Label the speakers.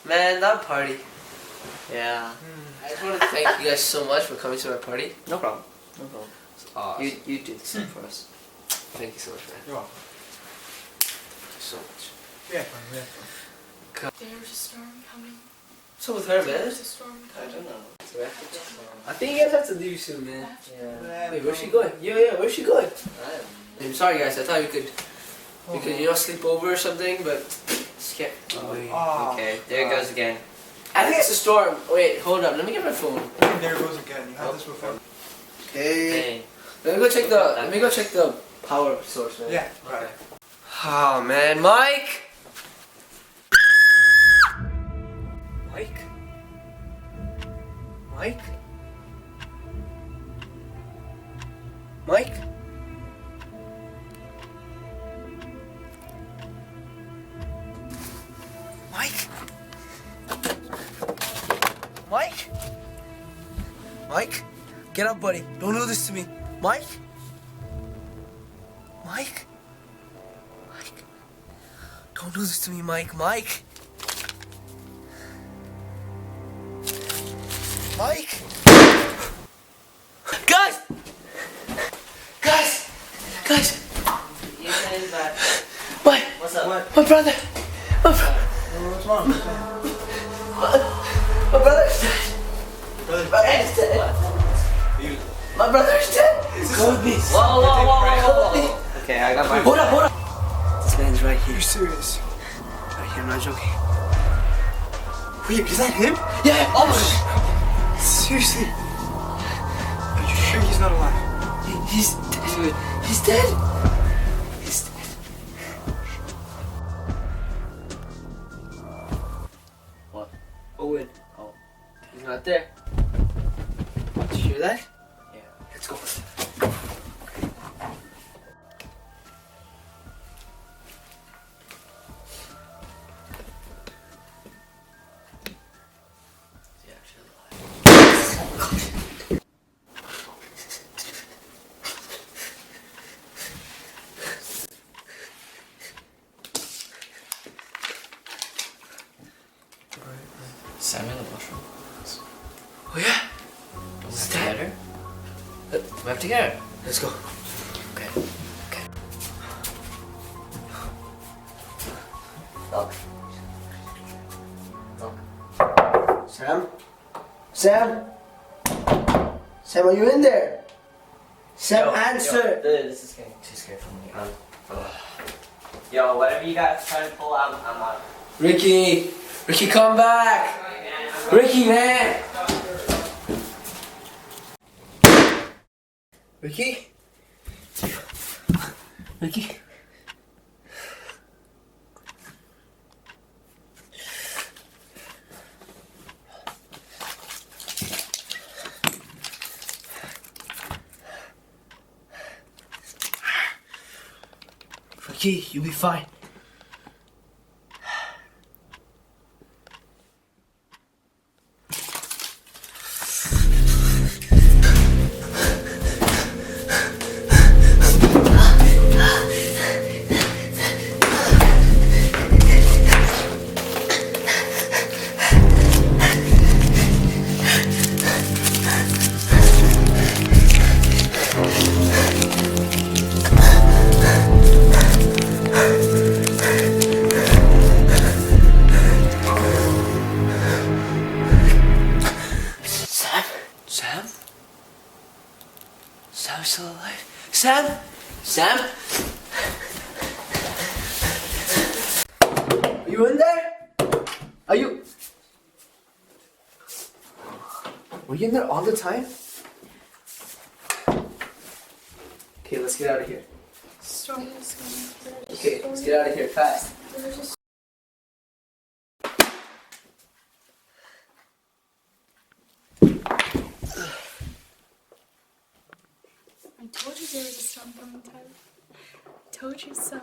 Speaker 1: Man, that party.
Speaker 2: Yeah.
Speaker 1: I just want to thank you guys so much for coming to our party.
Speaker 2: No problem. No problem.
Speaker 1: It's awesome.
Speaker 2: You do the same for us.
Speaker 1: Thank you so much, man.
Speaker 3: You're welcome.
Speaker 1: Thank you so much.
Speaker 3: Yeah, fine, yeah. Fine.
Speaker 4: There's a storm coming.
Speaker 1: What's up with her, man?
Speaker 4: There's a storm
Speaker 2: I
Speaker 4: coming.
Speaker 2: don't know.
Speaker 1: So we have to go. I think you guys have to leave soon, man.
Speaker 2: Yeah.
Speaker 1: Wait, where's she going? Yeah, where's she going?
Speaker 2: I
Speaker 1: I'm sorry, guys. I thought we could, sleep over or something, but just can't.
Speaker 3: Oh,
Speaker 2: Okay, there it goes again.
Speaker 1: I think it's a storm. Wait, hold up. Let me get my phone.
Speaker 3: there it goes again. You had this before.
Speaker 1: Okay.
Speaker 2: Hey.
Speaker 1: Let me go check the power source, man.
Speaker 3: Yeah, right.
Speaker 1: Okay. Oh man, Mike. Mike. Mike. Mike. Mike. Mike. Mike. Get up, buddy. Don't do this to me. Mike. Mike. Mike. Don't do this to me, Mike. Mike. Mike. Guys. Guys. Guys.
Speaker 2: You guys back.
Speaker 1: My.
Speaker 2: What's up?
Speaker 3: What?
Speaker 1: My brother.
Speaker 3: What's wrong?
Speaker 1: My brother's dead.
Speaker 3: Brother,
Speaker 1: My brother's dead.
Speaker 3: you.
Speaker 1: My brother's dead. Go with me.
Speaker 2: Whoa. Okay, I got my.
Speaker 1: Hold up. This man's right here.
Speaker 3: You're serious?
Speaker 1: Right here, I'm not joking.
Speaker 3: Wait, is that him?
Speaker 1: Yeah. Oh.
Speaker 3: Seriously? Are you sure he's not alive?
Speaker 1: He's dead. He's dead. He's dead.
Speaker 2: What?
Speaker 1: Owen.
Speaker 2: Oh.
Speaker 1: He's not there. Did you hear that?
Speaker 2: Yeah.
Speaker 1: Let's go.
Speaker 2: Is he actually alive? Sam in the washroom.
Speaker 1: Oh yeah.
Speaker 2: Don't we
Speaker 1: Is
Speaker 2: have to
Speaker 1: that-
Speaker 2: get her? We have to get her.
Speaker 1: Let's go.
Speaker 2: Okay.
Speaker 1: Look. Sam? Sam? Sam, are you in there? Sam, answer.
Speaker 2: This is getting too scary for me. Yo, whatever you guys try to pull out, I'm out.
Speaker 1: Ricky, come back. Ricky, man. Ricky? Ricky? Ricky, you'll be fine. Sam? Sam's still alive? Sam? Sam? Are you in there? Are you? Were you in there all the time? Okay, let's get out of here.
Speaker 4: Storm is coming. There's a
Speaker 1: Okay,
Speaker 4: storm.
Speaker 1: let's get out of here fast.
Speaker 4: There's a I told you there was a storm coming, Tyler. Told you so.